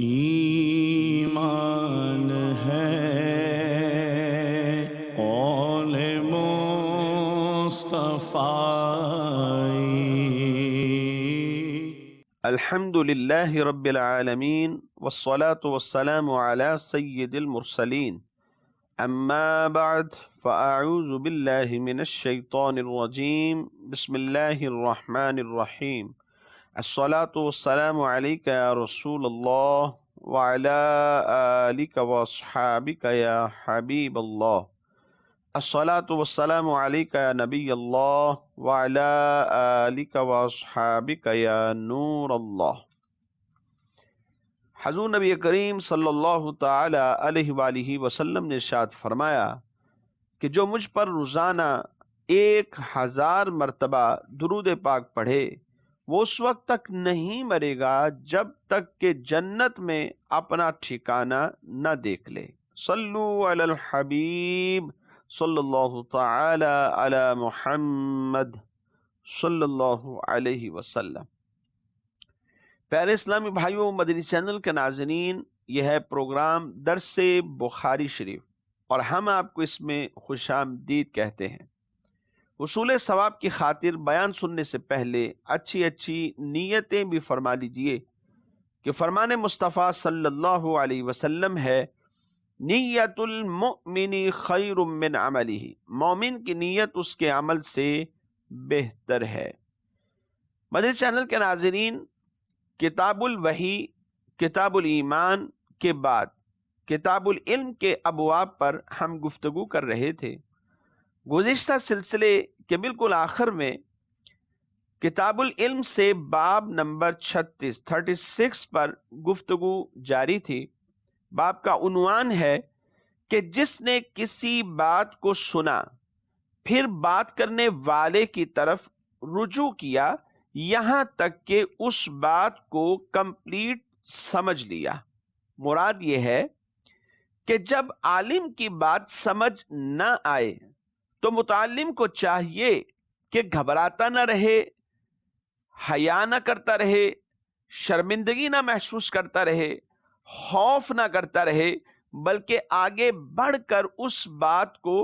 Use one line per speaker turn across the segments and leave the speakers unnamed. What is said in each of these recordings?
ایمان ہے قول مصطفی۔
الحمد للہ رب العالمین والصلاة والسلام علی سید المرسلین، اما بعد فاعوذ باللہ من الشیطان الرجیم، بسم اللہ الرحمن الرحیم۔ الصلاة والسلام علیک یا رسول اللہ وعلی آلک واصحابک یا حبیب اللہ۔ الصلاة والسلام علیک یا نبی اللہ وعلی آلک واصحابک یا نور اللہ۔ حضور نبی کریم صلی اللہ تعالی علیہ وآلہ وسلم نے ارشاد فرمایا کہ جو مجھ پر روزانہ 1000 مرتبہ درود پاک پڑھے وہ اس وقت تک نہیں مرے گا جب تک کہ جنت میں اپنا ٹھکانہ نہ دیکھ لے۔ صلو علی الحبیب صلی اللہ تعالی علی محمد صلی اللہ علیہ وسلم۔ پیارے اسلامی بھائیوں، مدنی چینل کے ناظرین، یہ ہے پروگرام درس بخاری شریف اور ہم آپ کو اس میں خوش آمدید کہتے ہیں۔ حصول ثواب کی خاطر بیان سننے سے پہلے اچھی نیتیں بھی فرما لیجئے کہ فرمان مصطفیٰ صلی اللہ علیہ وسلم ہے، نیت المؤمن خیر من عملہ، مومن کی نیت اس کے عمل سے بہتر ہے۔ مدنی چینل کے ناظرین، کتاب الوحی، کتاب الایمان کے بعد کتاب العلم کے ابواب پر ہم گفتگو کر رہے تھے۔ گزشتہ سلسلے کے بالکل آخر میں کتاب العلم سے باب نمبر 36 پر گفتگو جاری تھی۔ باب کا عنوان ہے کہ جس نے کسی بات کو سنا پھر بات کرنے والے کی طرف رجوع کیا یہاں تک کہ اس بات کو کمپلیٹ سمجھ لیا۔ مراد یہ ہے کہ جب عالم کی بات سمجھ نہ آئے تو متعلم کو چاہیے کہ گھبراتا نہ رہے، حیا نہ کرتا رہے، شرمندگی نہ محسوس کرتا رہے، خوف نہ کرتا رہے، بلکہ آگے بڑھ کر اس بات کو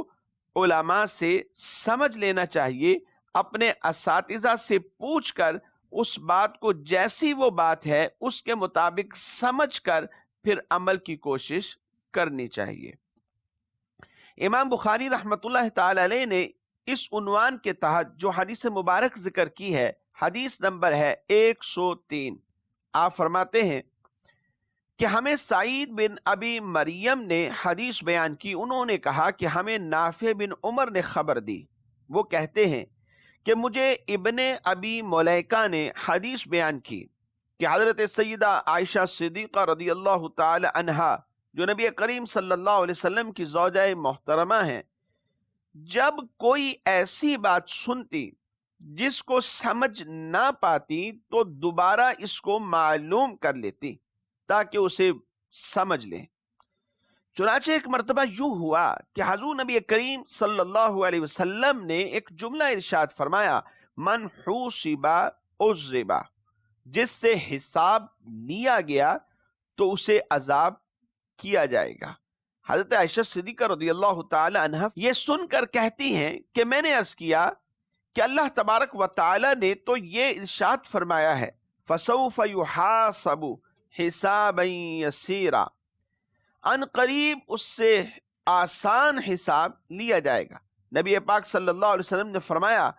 علماء سے سمجھ لینا چاہیے، اپنے اساتذہ سے پوچھ کر اس بات کو جیسی وہ بات ہے اس کے مطابق سمجھ کر پھر عمل کی کوشش کرنی چاہیے۔ امام بخاری رحمۃ اللہ تعالی علیہ نے اس عنوان کے تحت جو حدیث مبارک ذکر کی ہے، حدیث نمبر ہے 103۔ آپ فرماتے ہیں کہ ہمیں سعید بن ابی مریم نے حدیث بیان کی، انہوں نے کہا کہ ہمیں نافع بن عمر نے خبر دی، وہ کہتے ہیں کہ مجھے ابن ابی ملیکہ نے حدیث بیان کی کہ حضرت سیدہ عائشہ صدیقہ رضی اللہ تعالی عنہا جو نبی کریم صلی اللہ علیہ وسلم کی زوجہ محترمہ ہیں، جب کوئی ایسی بات سنتی جس کو سمجھ نہ پاتی تو دوبارہ اس کو معلوم کر لیتی تاکہ اسے سمجھ لیں۔ چنانچہ ایک مرتبہ یوں ہوا کہ حضور نبی کریم صلی اللہ علیہ وسلم نے ایک جملہ ارشاد فرمایا، من حوسب عذب، جس سے حساب لیا گیا تو اسے عذاب کیا جائے گا۔ حضرت عائشہ صدیقہ رضی اللہ تعالی عنہ یہ سن کر کہتی ہیں کہ میں نے عرض کیا کہ اللہ تبارک و تعالی نے تو یہ ارشاد فرمایا ہے، فسوف یحاسب حسابا یسیرا، ان قریب اس سے آسان حساب لیا جائے گا۔ نبی پاک صلی اللہ علیہ وسلم نے فرمایا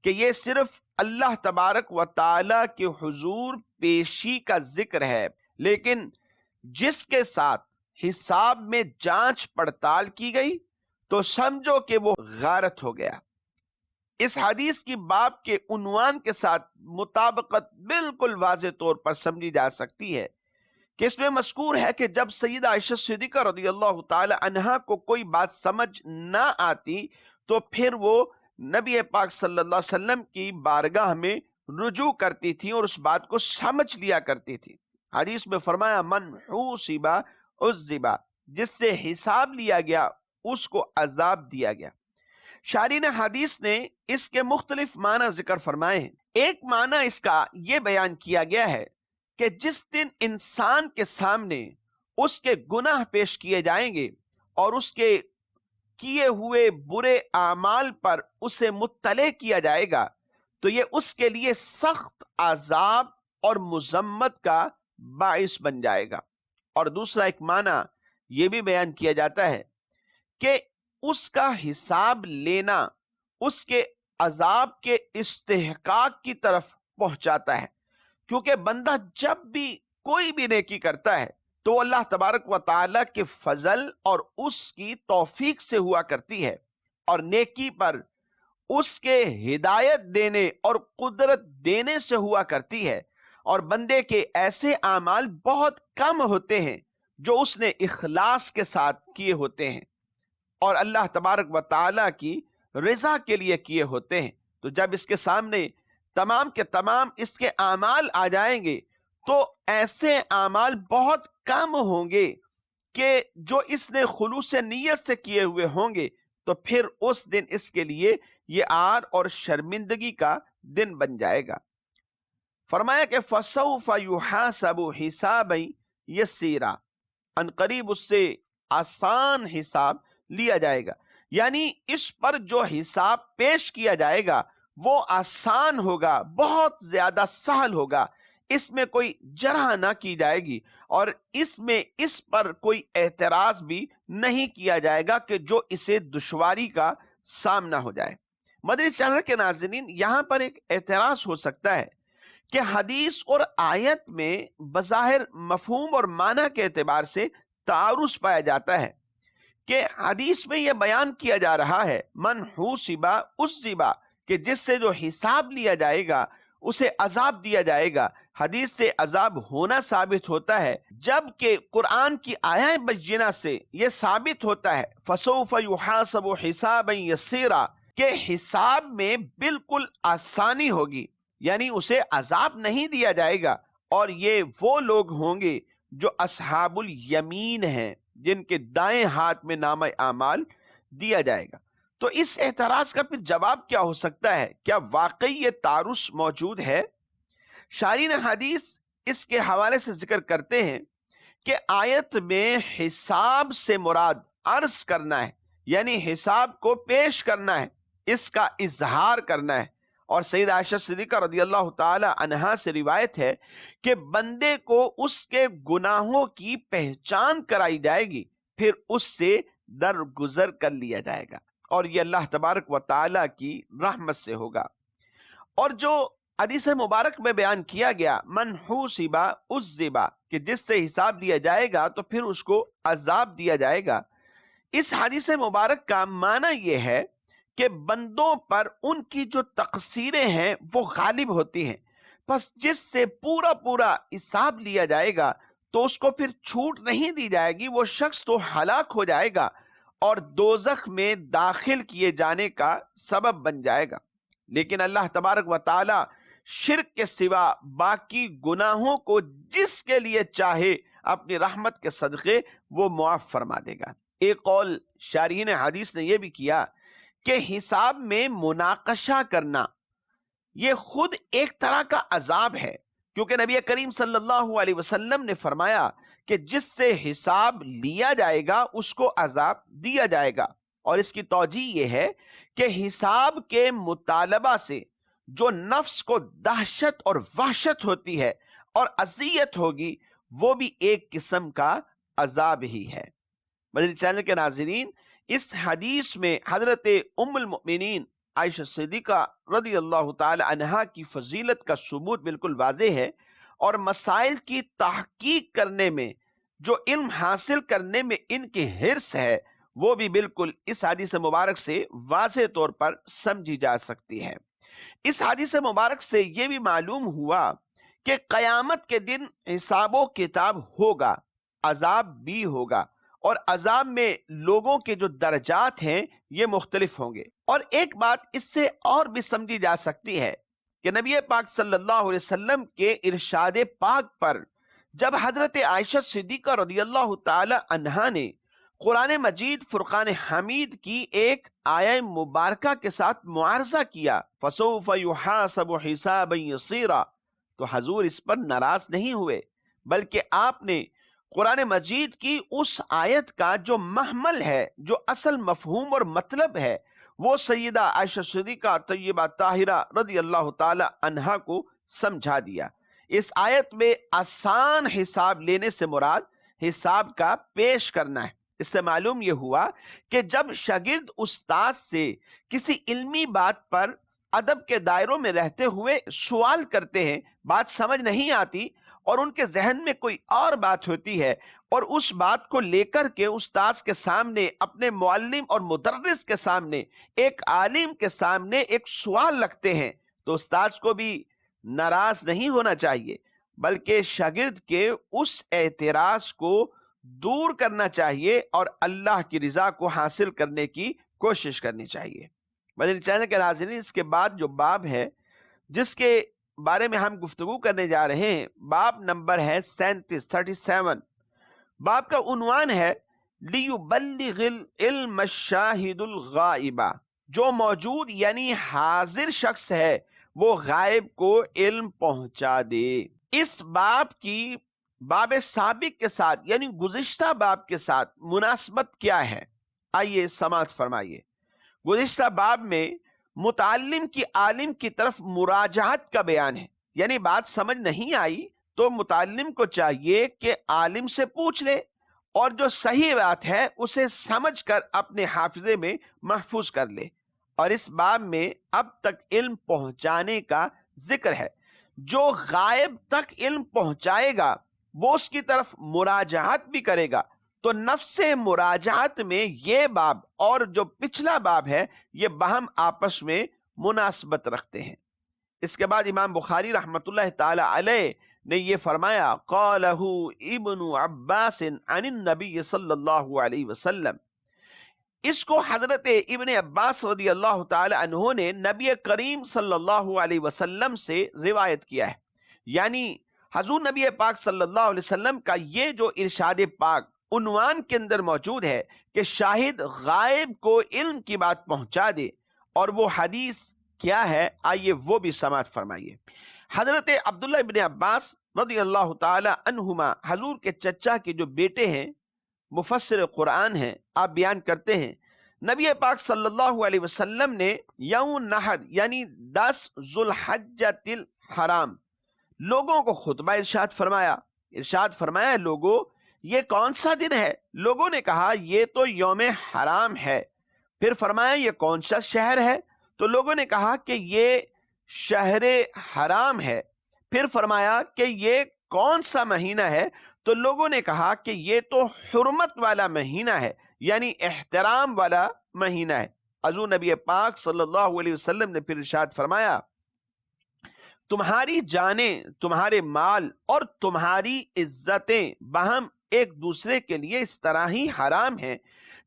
کہ یہ صرف اللہ تبارک و تعالی کے حضور پیشی کا ذکر ہے، لیکن جس کے ساتھ حساب میں جانچ پڑتال کی گئی تو سمجھو کہ وہ غارت ہو گیا۔ اس حدیث کی باب کے عنوان کے ساتھ مطابقت بالکل واضح طور پر سمجھی جا سکتی ہے کہ اس میں مذکور ہے کہ جب سیدہ عائشہ صدیقہ رضی اللہ تعالی عنہا کو کوئی بات سمجھ نہ آتی تو پھر وہ نبی پاک صلی اللہ علیہ وسلم کی بارگاہ میں رجوع کرتی تھی اور اس بات کو سمجھ لیا کرتی تھی۔ حدیث میں فرمایا، من حوسب عذب، جس سے حساب لیا گیا اس کو عذاب دیا گیا۔ شارحین حدیث نے اس کے مختلف معنی ذکر فرمائے ہیں۔ ایک معنی اس کا یہ بیان کیا گیا ہے کہ جس دن انسان کے سامنے اس کے گناہ پیش کیے جائیں گے اور اس کے کیے ہوئے برے اعمال پر اسے مطلع کیا جائے گا تو یہ اس کے لیے سخت عذاب اور مذمت کا باعث بن جائے گا۔ اور دوسرا ایک معنی یہ بھی بیان کیا جاتا ہے کہ اس کا حساب لینا اس کے عذاب کے استحقاق کی طرف پہنچاتا ہے، کیونکہ بندہ جب بھی کوئی بھی نیکی کرتا ہے تو اللہ تبارک و تعالیٰ کے فضل اور اس کی توفیق سے ہوا کرتی ہے، اور نیکی پر اس کے ہدایت دینے اور قدرت دینے سے ہوا کرتی ہے، اور بندے کے ایسے اعمال بہت کم ہوتے ہیں جو اس نے اخلاص کے ساتھ کیے ہوتے ہیں اور اللہ تبارک و تعالیٰ کی رضا کے لیے کیے ہوتے ہیں۔ تو جب اس کے سامنے تمام کے تمام اس کے اعمال آ جائیں گے تو ایسے اعمال بہت کم ہوں گے کہ جو اس نے خلوص نیت سے کیے ہوئے ہوں گے، تو پھر اس دن اس کے لیے یہ عار اور شرمندگی کا دن بن جائے گا۔ فرمایا کہ فَسَوْفَ يُحَاسَبُ حِسَابًا يَسِيرًا، ان قریب اس سے آسان حساب لیا جائے گا، یعنی اس پر جو حساب پیش کیا جائے گا وہ آسان ہوگا، بہت زیادہ سہل ہوگا، اس میں کوئی جرح نہ کی جائے گی اور اس پر کوئی اعتراض بھی نہیں کیا جائے گا کہ جو اسے دشواری کا سامنا ہو جائے۔ مدنی چینل کے ناظرین، یہاں پر ایک اعتراض ہو سکتا ہے کہ حدیث اور آیت میں بظاہر مفہوم اور معنی کے اعتبار سے تعارض پایا جاتا ہے کہ حدیث میں یہ بیان کیا جا رہا ہے من حوسب عذب، کہ جس سے جو حساب لیا جائے گا اسے عذاب دیا جائے گا۔ حدیث سے عذاب ہونا ثابت ہوتا ہے، جبکہ قرآن کی آیات بینہ سے یہ ثابت ہوتا ہے فسوف یحاسب حسابا یسیرا، کہ حساب میں بالکل آسانی ہوگی، یعنی اسے عذاب نہیں دیا جائے گا، اور یہ وہ لوگ ہوں گے جو اصحاب الیمین ہیں، جن کے دائیں ہاتھ میں نامہ اعمال دیا جائے گا۔ تو اس اعتراض کا پھر جواب کیا ہو سکتا ہے؟ کیا واقعی یہ تعارض موجود ہے؟ شارحین حدیث اس کے حوالے سے ذکر کرتے ہیں کہ آیت میں حساب سے مراد عرض کرنا ہے، یعنی حساب کو پیش کرنا ہے، اس کا اظہار کرنا ہے، اور سید عائشہ صدیقہ رضی اللہ تعالی عنہا سے روایت ہے کہ بندے کو اس کے گناہوں کی پہچان کرائی جائے گی، پھر اس سے درگزر کر لیا جائے گا، اور یہ اللہ تبارک و تعالی کی رحمت سے ہوگا۔ اور جو حدیث مبارک میں بیان کیا گیا من حوسب عذب، کہ جس سے حساب لیا جائے گا تو پھر اس کو عذاب دیا جائے گا، اس حدیث مبارک کا معنی یہ ہے کہ بندوں پر ان کی جو تقصیریں ہیں وہ غالب ہوتی ہیں، پس جس سے پورا حساب لیا جائے گا تو اس کو پھر چھوٹ نہیں دی جائے گی، وہ شخص تو ہلاک ہو جائے گا اور دوزخ میں داخل کیے جانے کا سبب بن جائے گا۔ لیکن اللہ تبارک و تعالی شرک کے سوا باقی گناہوں کو جس کے لیے چاہے اپنی رحمت کے صدقے وہ معاف فرما دے گا۔ ایک قول شارحین حدیث نے یہ بھی کیا کہ حساب میں مناقشہ کرنا یہ خود ایک طرح کا عذاب ہے، کیونکہ نبی کریم صلی اللہ علیہ وسلم نے فرمایا کہ جس سے حساب لیا جائے گا اس کو عذاب دیا جائے گا، اور اس کی توجیہ یہ ہے کہ حساب کے مطالبہ سے جو نفس کو دہشت اور وحشت ہوتی ہے اور اذیت ہوگی وہ بھی ایک قسم کا عذاب ہی ہے۔ مدنی چینل کے ناظرین، اس حدیث میں حضرت ام المؤمنین عائشہ صدیقہ رضی اللہ تعالی عنہا کی فضیلت کا ثبوت بالکل واضح ہے، اور مسائل کی تحقیق کرنے میں جو علم حاصل کرنے میں ان کی حرص ہے وہ بھی بالکل اس حدیث مبارک سے واضح طور پر سمجھی جا سکتی ہے۔ اس حدیث مبارک سے یہ بھی معلوم ہوا کہ قیامت کے دن حساب و کتاب ہوگا، عذاب بھی ہوگا، اور عذاب میں لوگوں کے جو درجات ہیں یہ مختلف ہوں گے۔ اور ایک بات اس سے اور بھی سمجھی جا سکتی ہے کہ نبی پاک صلی اللہ علیہ وسلم کے ارشاد پاک پر جب حضرت عائشہ صدیقہ رضی اللہ تعالی عنہا نے قرآن مجید فرقان حمید کی ایک آیہ مبارکہ کے ساتھ معارضہ کیا فَسَوْفَ يُحَاسَبُ حِسَابًا يَسِيرًا، تو حضور اس پر ناراض نہیں ہوئے، بلکہ آپ نے قرآن مجید کی اس آیت کا جو محمل ہے، جو اصل مفہوم اور مطلب ہے، وہ سیدہ عائشہ صدیقہ طیبہ طاہرہ رضی اللہ تعالی عنہا کو سمجھا دیا۔ اس آیت میں آسان حساب لینے سے مراد حساب کا پیش کرنا ہے۔ اس سے معلوم یہ ہوا کہ جب شاگرد استاد سے کسی علمی بات پر ادب کے دائروں میں رہتے ہوئے سوال کرتے ہیں، بات سمجھ نہیں آتی اور ان کے ذہن میں کوئی اور بات ہوتی ہے، اور اس بات کو لے کر کے استاد کے سامنے، اپنے معلم اور مدرس کے سامنے، ایک عالم کے سامنے ایک سوال رکھتے ہیں، تو استاد کو بھی ناراض نہیں ہونا چاہیے، بلکہ شاگرد کے اس اعتراض کو دور کرنا چاہیے اور اللہ کی رضا کو حاصل کرنے کی کوشش کرنی چاہیے۔ مدنی چینل کے ناظرین، اس کے بعد جو باب ہے جس کے بارے میں ہم گفتگو کرنے جا رہے ہیں، باب نمبر ہے 37۔ باب کا عنوان ہے لِيُبَلِّغِ الْعِلْمَ الشَّاهِدُ الْغَائِبَ، جو موجود یعنی حاضر شخص ہے وہ غائب کو علم پہنچا دے۔ اس باب کی باب سابق کے ساتھ یعنی گزشتہ باب کے ساتھ مناسبت کیا ہے؟ آئیے سماعت فرمائیے۔ گزشتہ باب میں متعلم کی عالم کی طرف مراجعت کا بیان ہے، یعنی بات سمجھ نہیں آئی تو متعلم کو چاہیے کہ عالم سے پوچھ لے اور جو صحیح بات ہے اسے سمجھ کر اپنے حافظے میں محفوظ کر لے۔ اور اس باب میں اب تک علم پہنچانے کا ذکر ہے۔ جو غائب تک علم پہنچائے گا وہ اس کی طرف مراجعت بھی کرے گا، تو نفس مراجعت میں یہ باب اور جو پچھلا باب ہے یہ باہم آپس میں مناسبت رکھتے ہیں۔ اس کے بعد امام بخاری رحمۃ اللہ تعالی علیہ نے یہ فرمایا، قالہ ابن عباس عن النبی صلی اللہ علیہ وسلم، اس کو حضرت ابن عباس رضی اللہ تعالی عنہ نے نبی کریم صلی اللہ علیہ وسلم سے روایت کیا ہے، یعنی حضور نبی پاک صلی اللہ علیہ وسلم کا یہ جو ارشاد پاک عنوان کے اندر موجود ہے کہ شاہد غائب کو علم کی بات پہنچا دے، اور وہ حدیث کیا ہے آئیے وہ بھی سماعت فرمائیے۔ حضرت عبداللہ ابن عباس رضی اللہ تعالی عنہما حضور کے چچا کے جو بیٹے ہیں، مفسر قرآن ہیں، آپ بیان کرتے ہیں نبی پاک صلی اللہ علیہ وسلم نے یوم نحر یعنی 10 ذوالحجۃ الحرام لوگوں کو خطبہ ارشاد فرمایا لوگوں یہ کون سا دن ہے؟ لوگوں نے کہا یہ تو یوم حرام ہے۔ پھر فرمایا یہ کون سا شہر ہے؟ تو لوگوں نے کہا کہ یہ شہر حرام ہے۔ پھر فرمایا کہ یہ کون سا مہینہ ہے؟ تو لوگوں نے کہا کہ یہ تو حرمت والا مہینہ ہے، یعنی احترام والا مہینہ ہے۔ حضور نبی پاک صلی اللہ علیہ وسلم نے پھر ارشاد فرمایا، تمہاری جانیں، تمہارے مال اور تمہاری عزتیں باہم ایک دوسرے کے لیے اس طرح ہی حرام ہیں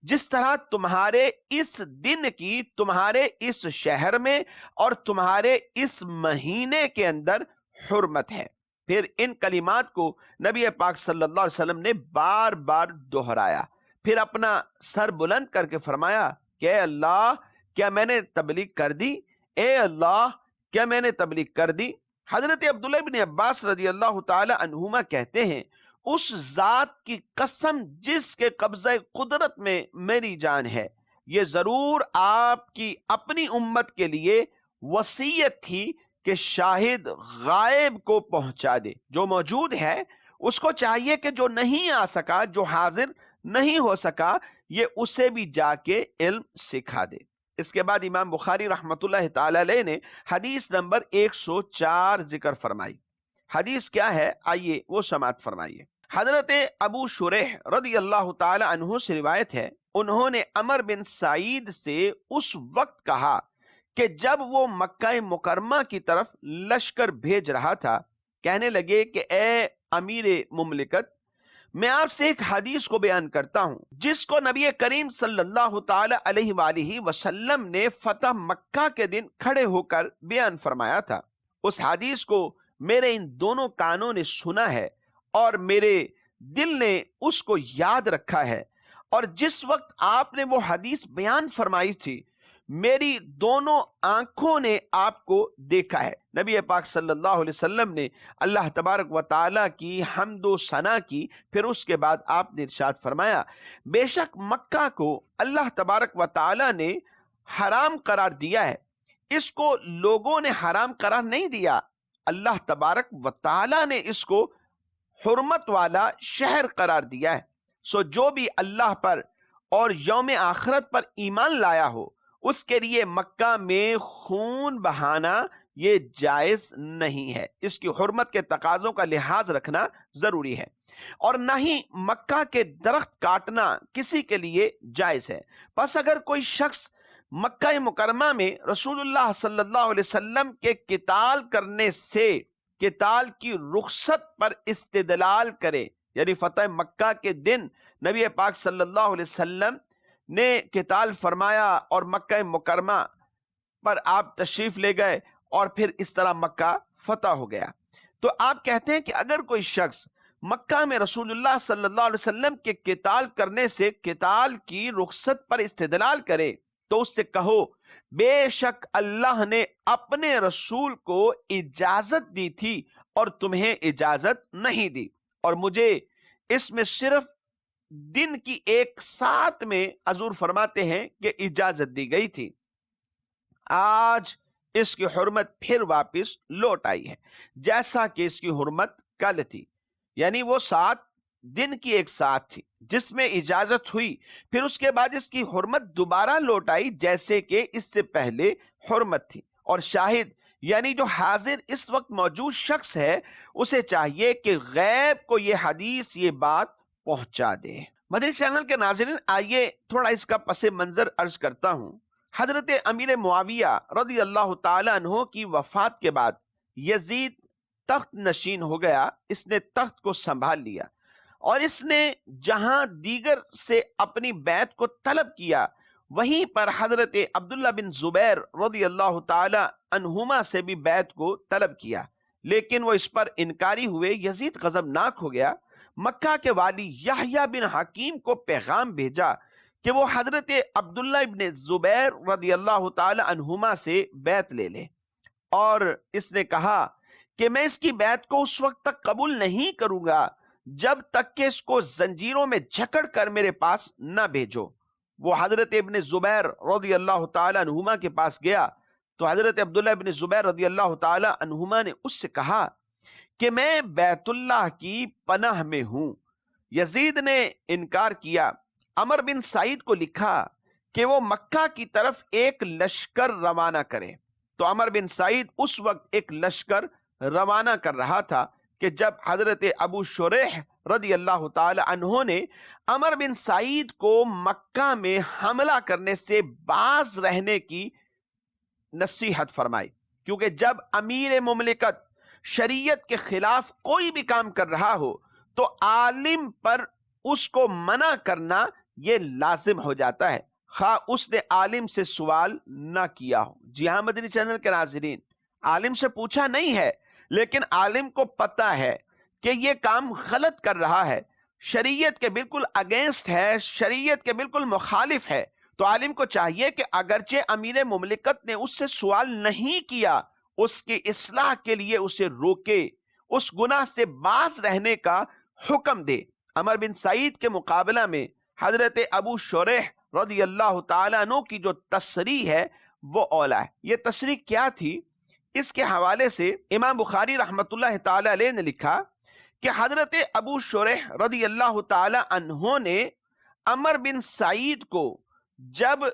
جس طرح تمہارے اس دن کی تمہارے اس شہر میں اور تمہارے اس مہینے کے اندر حرمت ہے۔ پھر ان کلمات کو نبی پاک صلی اللہ علیہ وسلم نے بار بار دہرایا، پھر اپنا سر بلند کر کے فرمایا کہ اے اللہ کیا میں نے تبلیغ کر دی؟ اے اللہ کیا میں نے تبلیغ کر دی؟ حضرت عبداللہ ابن عباس رضی اللہ تعالی عنہما کہتے ہیں، اس ذات کی قسم جس کے قبضہ قدرت میں میری جان ہے، یہ ضرور آپ کی اپنی امت کے لیے وصیت تھی کہ شاہد غائب کو پہنچا دے۔ جو موجود ہے اس کو چاہیے کہ جو نہیں آ سکا، جو حاضر نہیں ہو سکا، یہ اسے بھی جا کے علم سکھا دے۔ اس کے بعد امام بخاری رحمۃ اللہ تعالی علیہ نے حدیث نمبر 104 ذکر فرمائی۔ حدیث کیا ہے آئیے وہ سماعت فرمائیے۔ حضرت ابو شریح رضی اللہ تعالی عنہ سے روایت ہے، انہوں نے عمر بن سعید سے اس وقت کہا کہ جب وہ مکہ مکرمہ کی طرف لشکر بھیج رہا تھا، کہنے لگے کہ اے امیر مملکت، میں آپ سے ایک حدیث کو بیان کرتا ہوں جس کو نبی کریم صلی اللہ تعالی علیہ وآلہ وسلم نے فتح مکہ کے دن کھڑے ہو کر بیان فرمایا تھا۔ اس حدیث کو میرے ان دونوں کانوں نے سنا ہے اور میرے دل نے اس کو یاد رکھا ہے، اور جس وقت آپ نے وہ حدیث بیان فرمائی تھی میری دونوں آنکھوں نے آپ کو دیکھا ہے۔ نبی پاک صلی اللہ علیہ وسلم نے اللہ تبارک و تعالیٰ کی حمد و ثنا کی، پھر اس کے بعد آپ نے ارشاد فرمایا بے شک مکہ کو اللہ تبارک و تعالیٰ نے حرام قرار دیا ہے، اس کو لوگوں نے حرام قرار نہیں دیا، اللہ تبارک و تعالیٰ نے اس کو حرمت والا شہر قرار دیا ہے۔ سو جو بھی اللہ پر اور یوم آخرت پر ایمان لایا ہو اس کے لیے مکہ میں خون بہانا یہ جائز نہیں ہے، اس کی حرمت کے تقاضوں کا لحاظ رکھنا ضروری ہے، اور نہ ہی مکہ کے درخت کاٹنا کسی کے لیے جائز ہے۔ پس اگر کوئی شخص مکہ مکرمہ میں رسول اللہ صلی اللہ علیہ وسلم کے قتال کرنے سے قتال کی رخصت پر استدلال کرے، یعنی فتح مکہ کے دن نبی پاک صلی اللہ علیہ وسلم نے قتال فرمایا اور مکہ مکرمہ پر آپ تشریف لے گئے اور پھر اس طرح مکہ فتح ہو گیا، تو آپ کہتے ہیں کہ اگر کوئی شخص مکہ میں رسول اللہ صلی اللہ علیہ وسلم کے قتال کرنے سے قتال کی رخصت پر استدلال کرے تو اس سے کہو بے شک اللہ نے اپنے رسول کو اجازت دی تھی اور تمہیں اجازت نہیں دی، اور مجھے اس میں صرف دن کی ایک ساتھ میں حضور فرماتے ہیں کہ اجازت دی گئی تھی، آج اس کی حرمت پھر واپس لوٹ آئی ہے جیسا کہ اس کی حرمت کل تھی، یعنی وہ 7 دن کی ایک ساتھ تھی جس میں اجازت ہوئی، پھر اس کے بعد اس کی حرمت دوبارہ لوٹ آئی جیسے کہ اس سے پہلے حرمت تھی۔ اور شاہد یعنی جو حاضر اس وقت موجود شخص ہے اسے چاہیے کہ غیب کو یہ حدیث یہ بات پہنچا دے۔ مدنی چینل کے ناظرین، آئیے تھوڑا اس کا پس منظر عرض کرتا ہوں۔ حضرت امیر معاویہ رضی اللہ تعالی عنہ کی وفات کے بعد یزید تخت نشین ہو گیا، اس نے تخت کو سنبھال لیا اور اس نے جہاں دیگر سے اپنی بیعت کو طلب کیا وہیں پر حضرت عبداللہ بن زبیر رضی اللہ تعالی عنہما سے بھی بیعت کو طلب کیا، لیکن وہ اس پر انکاری ہوئے۔ یزید غضبناک ہو گیا، مکہ کے والی یحییٰ بن حکیم کو پیغام بھیجا کہ وہ حضرت عبداللہ بن زبیر رضی اللہ تعالی عنہما سے بیعت لے لے، اور اس نے کہا کہ میں اس کی بیعت کو اس وقت تک قبول نہیں کروں گا جب تک کہ اس کو زنجیروں میں جکڑ کر میرے پاس نہ بھیجو۔ وہ حضرت ابن زبیر رضی اللہ تعالی عنہما کے پاس گیا تو حضرت عبداللہ ابن زبیر رضی اللہ تعالی عنہما نے اس سے کہا کہ میں بیت اللہ کی پناہ میں ہوں۔ یزید نے انکار کیا، عمر بن سعید کو لکھا کہ وہ مکہ کی طرف ایک لشکر روانہ کرے، تو عمر بن سعید اس وقت ایک لشکر روانہ کر رہا تھا کہ جب حضرت ابو شریح رضی اللہ تعالی عنہ نے عمر بن سعید کو مکہ میں حملہ کرنے سے باز رہنے کی نصیحت فرمائی، کیونکہ جب امیر مملکت شریعت کے خلاف کوئی بھی کام کر رہا ہو تو عالم پر اس کو منع کرنا یہ لازم ہو جاتا ہے، خواہ اس نے عالم سے سوال نہ کیا ہو۔ جی ہاں مدنی چینل کے ناظرین، عالم سے پوچھا نہیں ہے لیکن عالم کو پتہ ہے کہ یہ کام غلط کر رہا ہے، شریعت کے بالکل اگینسٹ ہے، شریعت کے بالکل مخالف ہے، تو عالم کو چاہیے کہ اگرچہ امیر مملکت نے اس سے سوال نہیں کیا اس کی اصلاح کے لیے اسے روکے، اس گناہ سے باز رہنے کا حکم دے۔ عمر بن سعید کے مقابلہ میں حضرت ابو شریح رضی اللہ تعالی عنہ کی جو تصریح ہے وہ اولا ہے۔ یہ تصریح کیا تھی؟ اس کے حوالے سے امام بخاری رحمت اللہ تعالی علیہ نے لکھا کہ حضرت ابو شریح رضی اللہ تعالی عنہ نے عمر بن سعید کو جب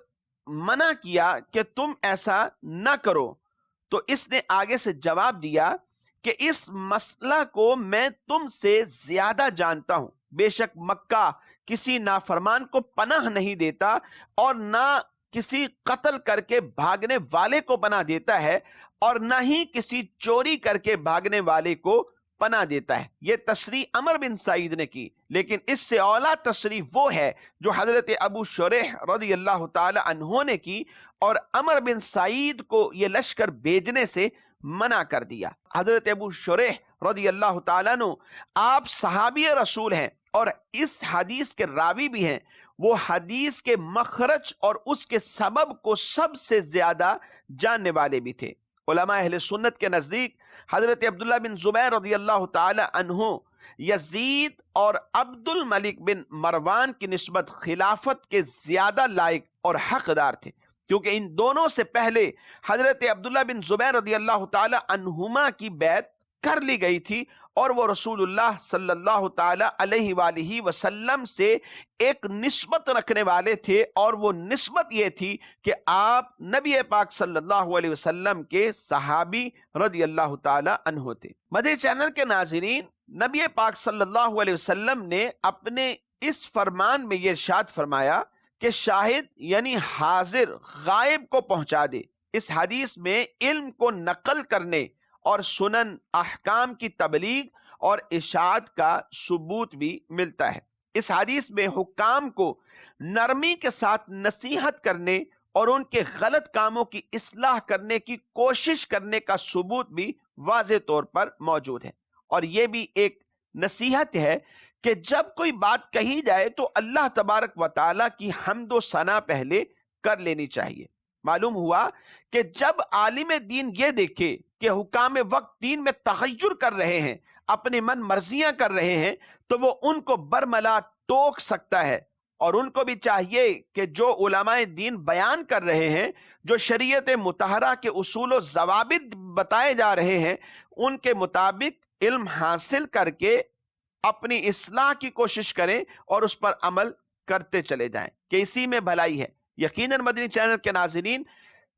منع کیا کہ تم ایسا نہ کرو تو اس نے آگے سے جواب دیا کہ اس مسئلہ کو میں تم سے زیادہ جانتا ہوں، بے شک مکہ کسی نافرمان کو پناہ نہیں دیتا اور نہ کسی قتل کر کے بھاگنے والے کو پناہ دیتا ہے اور نہ ہی کسی چوری کر کے بھاگنے والے کو پناہ دیتا ہے۔ یہ تصریح عمر بن سعید نے کی، لیکن اس سے اولا تصریح وہ ہے جو حضرت ابو شریح رضی اللہ تعالی عنہ نے کی اور عمر بن سعید کو یہ لشکر بھیجنے سے منع کر دیا۔ حضرت ابو شریح رضی اللہ تعالیٰ عنہ آپ صحابی رسول ہیں، اور اس حدیث کے راوی بھی ہیں، وہ حدیث کے مخرج اور اس کے سبب کو سب سے زیادہ جاننے والے بھی تھے۔ علماء اہل سنت کے نزدیک حضرت عبداللہ بن زبیر رضی اللہ تعالی عنہ یزید اور عبد الملک بن مروان کی نسبت خلافت کے زیادہ لائق اور حقدار تھے، کیونکہ ان دونوں سے پہلے حضرت عبداللہ بن زبیر رضی اللہ تعالی عنہما کی بیعت کر لی گئی تھی، اور وہ رسول اللہ صلی اللہ تعالی علیہ وآلہ وسلم سے ایک نسبت رکھنے والے تھے، اور وہ نسبت یہ تھی کہ آپ نبی پاک صلی اللہ علیہ وسلم کے صحابی رضی اللہ تعالی عنہ تھے۔ مدنی چینل کے ناظرین، نبی پاک صلی اللہ علیہ وسلم نے اپنے اس فرمان میں یہ ارشاد فرمایا کہ شاہد یعنی حاضر غائب کو پہنچا دے۔ اس حدیث میں علم کو نقل کرنے اور سنن احکام کی تبلیغ اور اشاعت کا ثبوت بھی ملتا ہے۔ اس حدیث میں حکام کو نرمی کے ساتھ نصیحت کرنے اور ان کے غلط کاموں کی اصلاح کرنے کی کوشش کرنے کا ثبوت بھی واضح طور پر موجود ہے، اور یہ بھی ایک نصیحت ہے کہ جب کوئی بات کہی جائے تو اللہ تبارک و تعالیٰ کی حمد و ثنا پہلے کر لینی چاہیے۔ معلوم ہوا کہ جب عالم دین یہ دیکھے کہ حکام وقت دین میں تغیر کر رہے ہیں، اپنی من مرضیاں کر رہے ہیں، تو وہ ان کو برملا ٹوک سکتا ہے، اور ان کو بھی چاہیے کہ جو علماء دین بیان کر رہے ہیں، جو شریعت مطہرہ کے اصول و ضوابط بتائے جا رہے ہیں، ان کے مطابق علم حاصل کر کے اپنی اصلاح کی کوشش کریں اور اس پر عمل کرتے چلے جائیں، کہ اسی میں بھلائی ہے۔ یقیناً مدنی چینل کے ناظرین،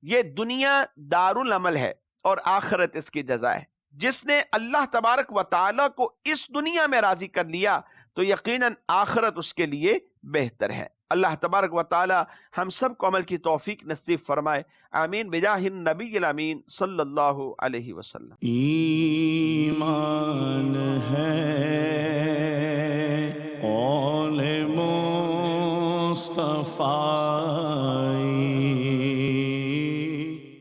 یہ دنیا دار العمل ہے اور آخرت اس کی جزا ہے۔ جس نے اللہ تبارک و تعالیٰ کو اس دنیا میں راضی کر لیا تو یقیناً آخرت اس کے لیے بہتر ہے۔ اللہ تبارک و تعالیٰ ہم سب کو عمل کی توفیق نصیب فرمائے، آمین بجاہ النبی الامین صلی اللہ علیہ وسلم۔
ایمان ہے قول مصطفی